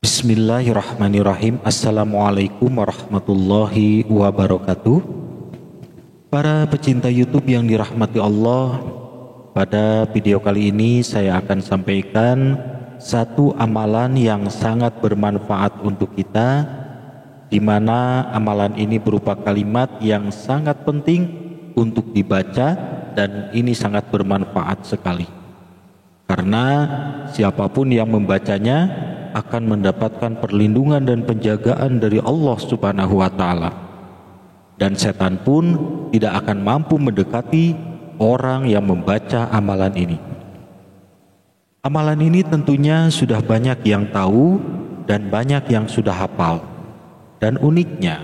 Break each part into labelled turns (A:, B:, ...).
A: Bismillahirrahmanirrahim. Assalamualaikum warahmatullahi wabarakatuh. Para pecinta YouTube yang dirahmati Allah, pada video kali ini saya akan sampaikan satu amalan yang sangat bermanfaat untuk kita, di mana amalan ini berupa kalimat yang sangat penting untuk dibaca dan ini sangat bermanfaat sekali. Karena siapapun yang membacanya akan mendapatkan perlindungan dan penjagaan dari Allah Subhanahu wa Ta'ala, dan setan pun tidak akan mampu mendekati orang yang membaca amalan ini. Amalan ini tentunya sudah banyak yang tahu dan banyak yang sudah hafal. Dan uniknya,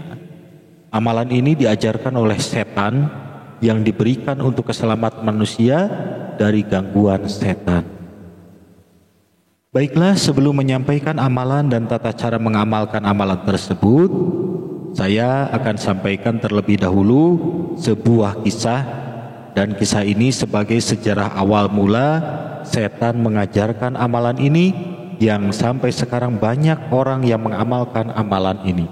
A: amalan ini diajarkan oleh setan yang diberikan untuk keselamatan manusia dari gangguan setan. Baiklah, sebelum menyampaikan amalan dan tata cara mengamalkan amalan tersebut, saya akan sampaikan terlebih dahulu sebuah kisah, dan kisah ini sebagai sejarah awal mula setan mengajarkan amalan ini yang sampai sekarang banyak orang yang mengamalkan amalan ini.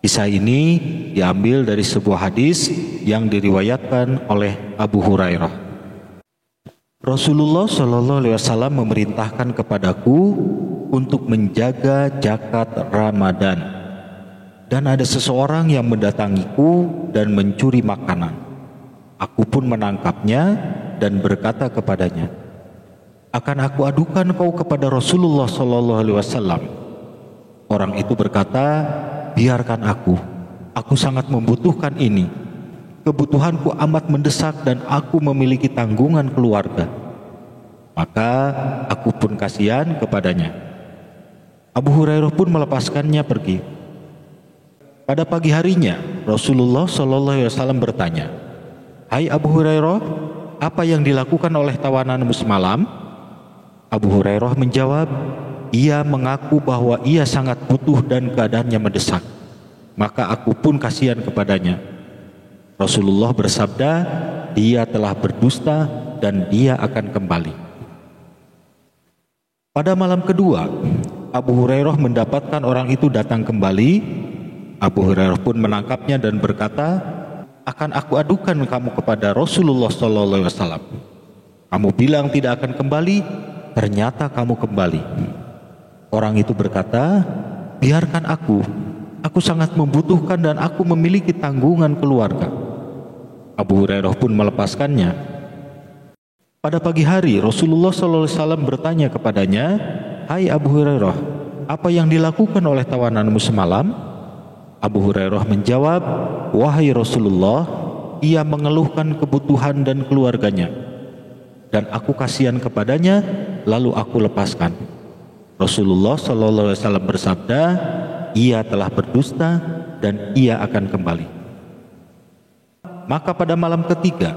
A: Kisah ini diambil dari sebuah hadis yang diriwayatkan oleh Abu Hurairah. Rasulullah SAW memerintahkan kepadaku untuk menjaga zakat Ramadan, dan ada seseorang yang mendatangiku dan mencuri makanan. Aku pun menangkapnya dan berkata kepadanya, "Akan aku adukan kau kepada Rasulullah SAW." Orang itu berkata, "Biarkan aku sangat membutuhkan ini. Kebutuhanku amat mendesak dan aku memiliki tanggungan keluarga." Maka aku pun kasihan kepadanya. Abu Hurairah pun melepaskannya pergi. Pada pagi harinya Rasulullah SAW bertanya, "Hai Abu Hurairah, apa yang dilakukan oleh tawananmu semalam?" Abu Hurairah menjawab, "Ia mengaku bahwa ia sangat butuh dan keadaannya mendesak." Maka aku pun kasihan kepadanya. Rasulullah bersabda, "Dia telah berdusta dan dia akan kembali." Pada malam kedua, Abu Hurairah mendapatkan orang itu datang kembali. Abu Hurairah pun menangkapnya dan berkata, "Akan aku adukan kamu kepada Rasulullah SAW. Kamu bilang tidak akan kembali, ternyata kamu kembali." Orang itu berkata, "Biarkan aku sangat membutuhkan dan aku memiliki tanggungan keluarga." Abu Hurairah pun melepaskannya. Pada pagi hari Rasulullah SAW bertanya kepadanya, "Hai Abu Hurairah, apa yang dilakukan oleh tawananmu semalam?" Abu Hurairah menjawab, "Wahai Rasulullah, ia mengeluhkan kebutuhan dan keluarganya, dan aku kasihan kepadanya, lalu aku lepaskan." Rasulullah SAW bersabda, "Ia telah berdusta dan ia akan kembali." Maka pada malam ketiga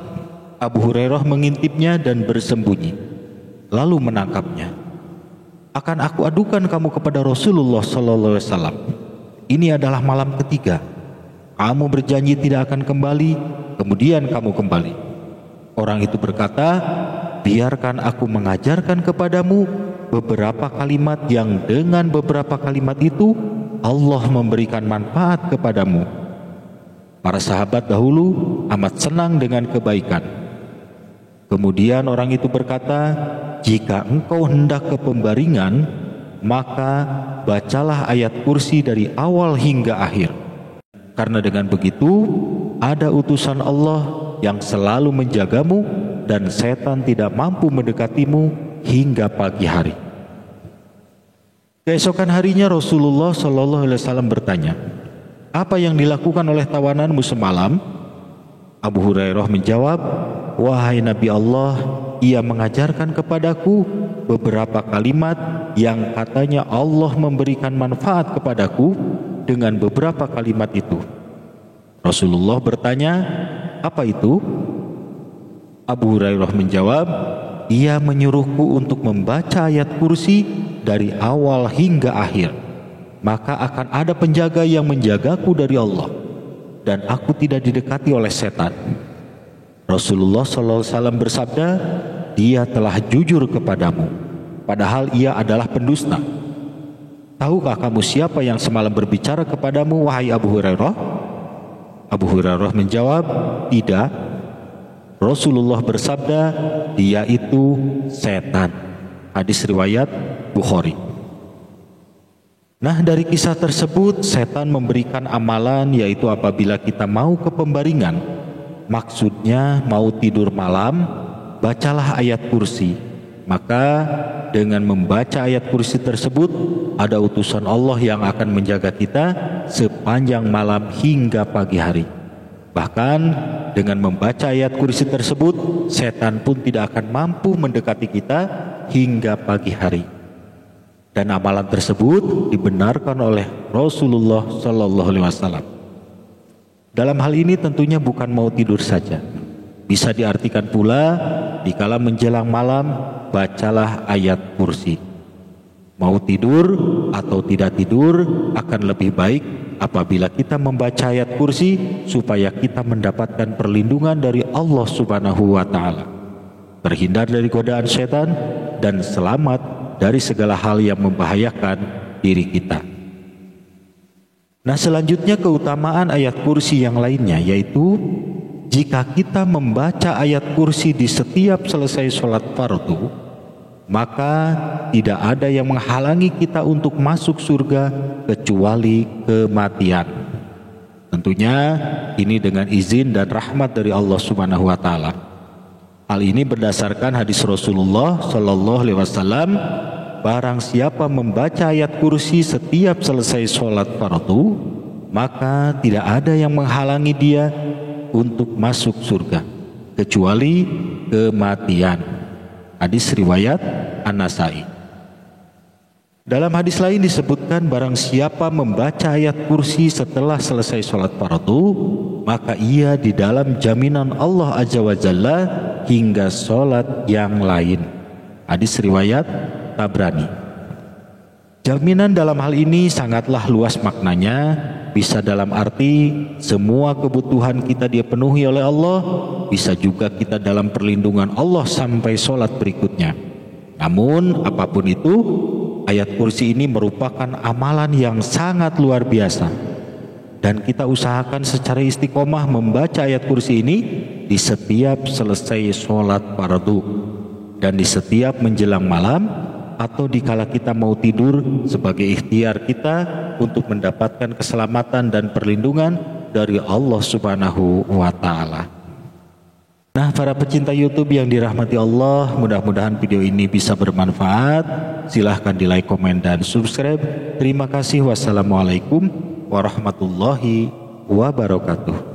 A: Abu Hurairah mengintipnya dan bersembunyi, lalu menangkapnya. "Akan aku adukan kamu kepada Rasulullah SAW. Ini adalah malam ketiga. Kamu berjanji tidak akan kembali, kemudian kamu kembali." Orang itu berkata, "Biarkan aku mengajarkan kepadamu beberapa kalimat yang dengan beberapa kalimat itu Allah memberikan manfaat kepadamu." Para sahabat dahulu amat senang dengan kebaikan. Kemudian orang itu berkata, "Jika engkau hendak ke pembaringan, maka bacalah ayat kursi dari awal hingga akhir. Karena dengan begitu, ada utusan Allah yang selalu menjagamu dan setan tidak mampu mendekatimu hingga pagi hari." Keesokan harinya Rasulullah SAW bertanya, "Apa yang dilakukan oleh tawananmu semalam?" Abu Hurairah menjawab, "Wahai Nabi Allah, ia mengajarkan kepadaku beberapa kalimat yang katanya Allah memberikan manfaat kepadaku dengan beberapa kalimat itu." Rasulullah bertanya, "Apa itu?" Abu Hurairah menjawab, "Ia menyuruhku untuk membaca ayat kursi dari awal hingga akhir. Maka akan ada penjaga yang menjagaku dari Allah, dan aku tidak didekati oleh setan." Rasulullah SAW bersabda, "Dia telah jujur kepadamu, padahal ia adalah pendusta." Tahukah kamu siapa yang semalam berbicara kepadamu, wahai Abu Hurairah? Abu Hurairah menjawab, tidak. Rasulullah bersabda, dia itu setan. Hadis riwayat Bukhari. Nah, dari kisah tersebut setan memberikan amalan, yaitu apabila kita mau ke pembaringan, maksudnya mau tidur malam, bacalah ayat kursi. Maka dengan membaca ayat kursi tersebut, ada utusan Allah yang akan menjaga kita sepanjang malam hingga pagi hari. Bahkan dengan membaca ayat kursi tersebut, setan pun tidak akan mampu mendekati kita hingga pagi hari. Dan amalan tersebut dibenarkan oleh Rasulullah SAW. Dalam hal ini tentunya bukan mau tidur saja. Bisa diartikan pula, dikala menjelang malam, bacalah ayat kursi. Mau tidur atau tidak tidur, akan lebih baik apabila kita membaca ayat kursi, supaya kita mendapatkan perlindungan dari Allah Subhanahu wa Ta'ala, terhindar dari godaan setan, dan selamat dari segala hal yang membahayakan diri kita. Nah, selanjutnya keutamaan ayat kursi yang lainnya, yaitu jika kita membaca ayat kursi di setiap selesai sholat fardu, maka tidak ada yang menghalangi kita untuk masuk surga kecuali kematian. Tentunya ini dengan izin dan rahmat dari Allah Subhanahu wa Ta'ala. Hal ini berdasarkan hadis Rasulullah Sallallahu Alaihi Wasallam, barang siapa membaca ayat kursi setiap selesai sholat fardu, maka tidak ada yang menghalangi dia untuk masuk surga kecuali kematian. Hadis riwayat An-Nasai. Dalam hadis lain disebutkan, barang siapa membaca ayat kursi setelah selesai sholat fardu, maka ia di dalam jaminan Allah Azza wa Jalla hingga sholat yang lain. Hadis riwayat Tabrani. Jaminan dalam hal ini sangatlah luas maknanya, bisa dalam arti semua kebutuhan kita dia penuhi oleh Allah, bisa juga kita dalam perlindungan Allah sampai sholat berikutnya. Namun apapun itu, ayat kursi ini merupakan amalan yang sangat luar biasa, dan kita usahakan secara istiqomah membaca ayat kursi ini di setiap selesai sholat fardu, dan di setiap menjelang malam, atau dikala kita mau tidur, sebagai ikhtiar kita untuk mendapatkan keselamatan dan perlindungan dari Allah Subhanahu wa Ta'ala. Nah, para pecinta YouTube yang dirahmati Allah, mudah-mudahan video ini bisa bermanfaat. Silahkan di like, komen, dan subscribe. Terima kasih. Wassalamualaikum warahmatullahi wabarakatuh.